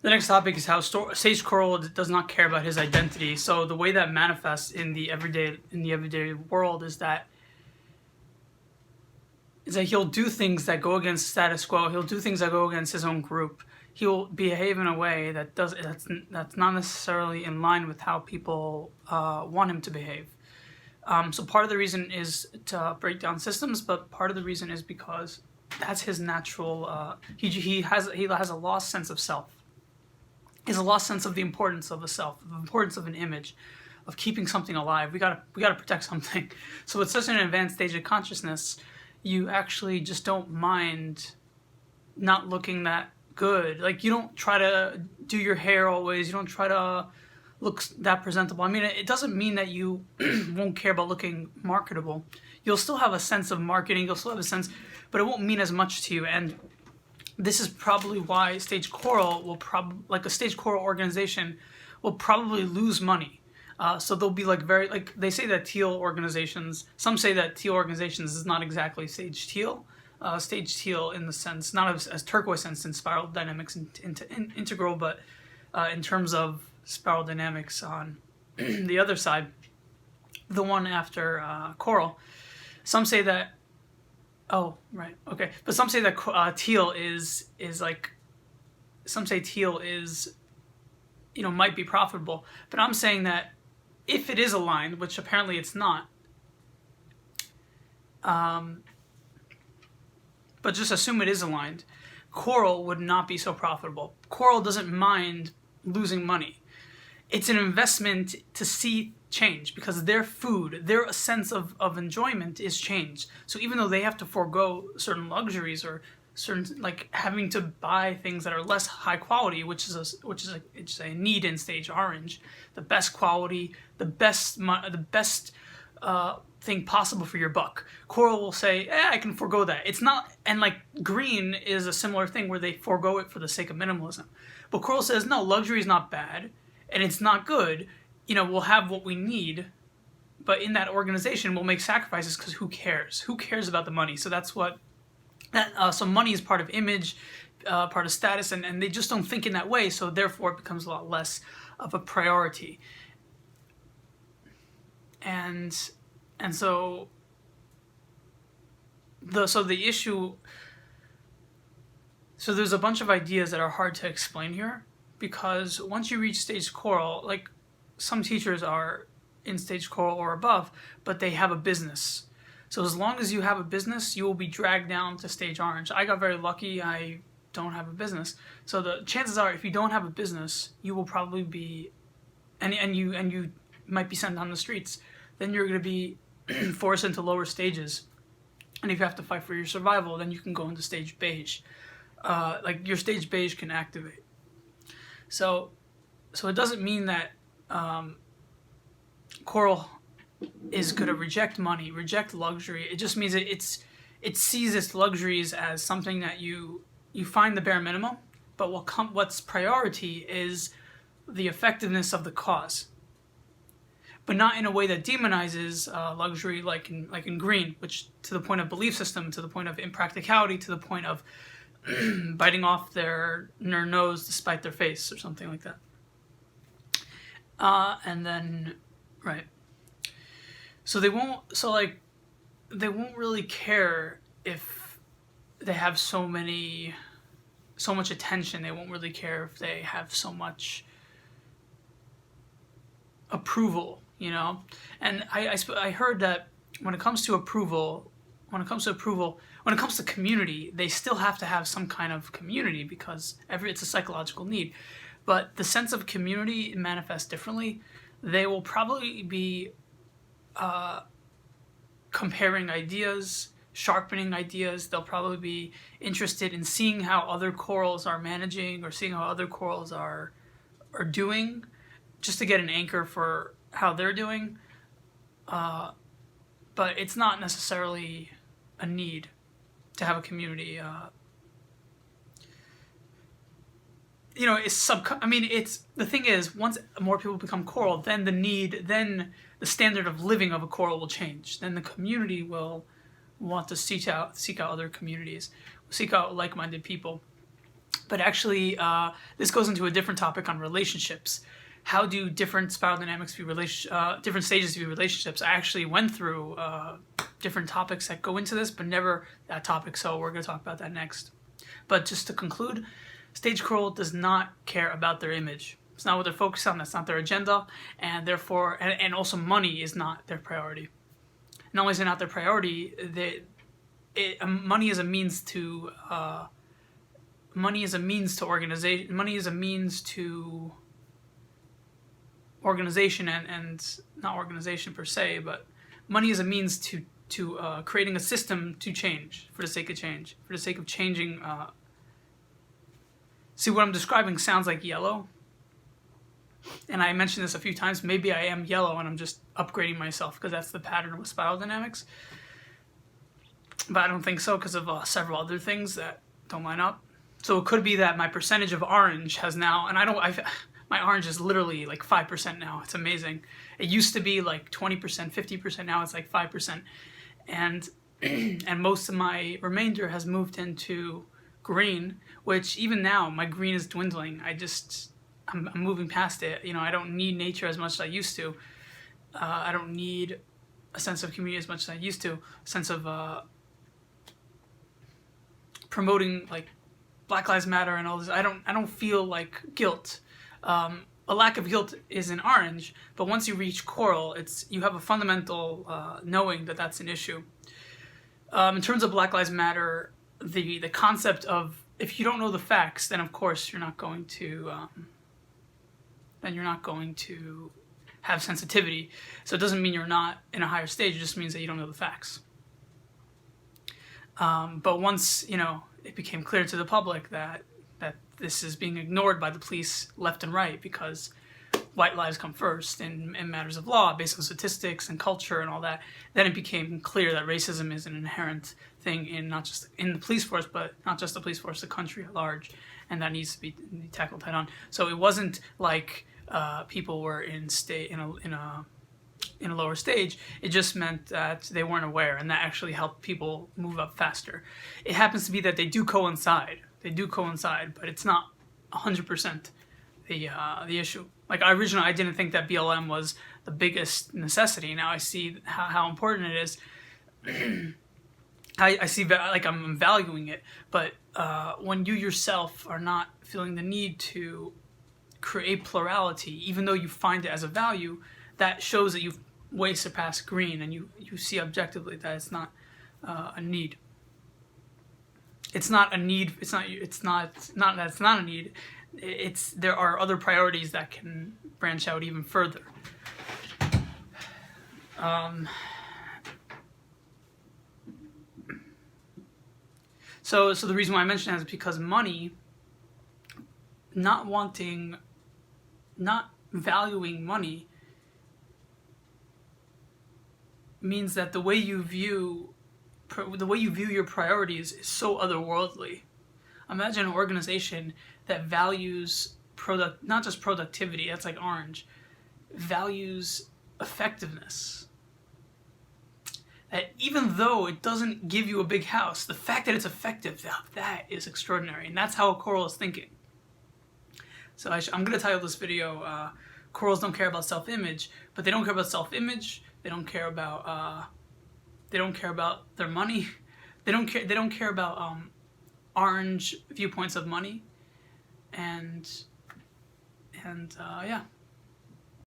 The next topic is how sage coral does not care about his identity. So the way that manifests in the everyday world is that he'll do things that go against status quo. He'll do things that go against his own group. He'll behave in a way that's not necessarily in line with how people want him to behave. So part of the reason is to break down systems, but part of the reason is because that's his natural. He has a lost sense of self. He has a lost sense of the importance of a self, the importance of an image, of keeping something alive. We gotta protect something. So with such an advanced stage of consciousness, you actually just don't mind not looking that good. Like, you don't try to do your hair always. You don't try to look that presentable. I mean, it doesn't mean that you won't care about looking marketable. You'll still have a sense of marketing. You'll still have a sense, but it won't mean as much to you. And this is probably why Stage Coral will like a Stage Coral organization will probably lose money. So they'll be like they say that teal organizations, some say that teal organizations is not exactly stage teal in the sense, not as turquoise sense in spiral dynamics integral, but in terms of spiral dynamics on the other side, the one after coral. Some say that, oh, right, okay. But some say that teal is like, some say teal is, might be profitable. But I'm saying that if it is aligned, which apparently it's not, but just assume it is aligned, coral would not be so profitable. Coral doesn't mind losing money. It's an investment to see change, because their food, their sense of enjoyment is changed. So even though they have to forego certain luxuries or certain, like having to buy things that are less high quality, which is a need in stage orange, the best quality, the best thing possible for your buck. Coral will say, I can forego that. It's not, and like green is a similar thing where they forego it for the sake of minimalism. But coral says, no, luxury is not bad, and it's not good. We'll have what we need, but in that organization, we'll make sacrifices because who cares? Who cares about the money? So that's what, so money is part of image, part of status, and they just don't think in that way, so therefore it becomes a lot less of a priority. And so the issue, so there's a bunch of ideas that are hard to explain here, because once you reach stage coral, like some teachers are in stage coral or above, but they have a business. So as long as you have a business, you will be dragged down to stage orange. I got very lucky. I don't have a business. So the chances are, if you don't have a business, you will probably be, and you might be sent on the streets. Then you're going to be forced into lower stages. And if you have to fight for your survival, then you can go into stage beige. Like your stage beige can activate. So it doesn't mean that coral is going to reject money, reject luxury. It just means it sees its luxuries as something that you find the bare minimum, but what's priority is the effectiveness of the cause. But not in a way that demonizes luxury, like in green, which to the point of belief system, to the point of impracticality, to the point of biting off their nose to spite their face or something like that. And then, right. So they won't really care if they have so much attention. They won't really care if they have so much approval, And I heard that when it comes to approval, when it comes to community, they still have to have some kind of community, because it's a psychological need. But the sense of community manifests differently. They will probably be comparing ideas, sharpening ideas. They'll probably be interested in seeing how other corals are managing, or seeing how other corals are doing, just to get an anchor for how they're doing. But it's not necessarily a need to have a community. It's the thing is, once more people become coral, then the standard of living of a coral will change. Then the community will want to seek out other communities, seek out like-minded people. But actually, this goes into a different topic on relationships. How do different spiral dynamics view different stages view relationships? I actually went through different topics that go into this, but never that topic, so we're going to talk about that next. But just to conclude, stage coral does not care about their image. It's not what they're focused on, that's not their agenda, and therefore, and also money is not their priority. Not only is it not their priority, money is a means to organization. Money is a means to organization, and not organization per se, but money is a means to creating a system to change for the sake of change, for the sake of changing. See, what I'm describing sounds like yellow, and I mentioned this a few times. Maybe I am yellow and I'm just upgrading myself because that's the pattern with spiral dynamics, but I don't think so because of several other things that don't line up. So it could be that my percentage of orange has now, and my orange is literally like 5% now. It's amazing. It used to be like 20%, 50%. Now it's like 5%. And and most of my remainder has moved into green, which even now my green is dwindling. I'm moving past it. You know, I don't need nature as much as I used to. I don't need a sense of community as much as I used to. A sense of promoting like Black Lives Matter and all this. I don't feel like guilt. A lack of guilt is in orange, but once you reach coral, you have a fundamental knowing that that's an issue. In terms of Black Lives Matter, the concept of, if you don't know the facts, then of course you're not going to have sensitivity. So it doesn't mean you're not in a higher stage. It just means that you don't know the facts. But once it became clear to the public that this is being ignored by the police left and right because white lives come first in matters of law based on statistics and culture and all that, then it became clear that racism is an inherent thing in not just in the police force, but not just the police force, the country at large, and that needs to be tackled head on. So it wasn't like people were in a lower stage. It just meant that they weren't aware, and that actually helped people move up faster. It happens to be that they do coincide, but it's not 100% the issue. Like originally, I didn't think that BLM was the biggest necessity. Now I see how important it is. I see like I'm valuing it, but when you yourself are not feeling the need to create plurality, even though you find it as a value, that shows that you've way surpassed green, and you see objectively that it's not a need. It's not a need. It's not that it's not a need. There are other priorities that can branch out even further. So the reason why I mention that is because money, not valuing money, means that the way you view your priorities is so otherworldly. Imagine an organization that values not just productivity, that's like orange, values effectiveness. That even though it doesn't give you a big house, the fact that it's effective, that is extraordinary. And that's how a coral is thinking. So I'm going to title this video, Corals Don't Care About Self-Image, but they don't care about self-image. They don't care about their money. They don't care about orange viewpoints of money. And yeah.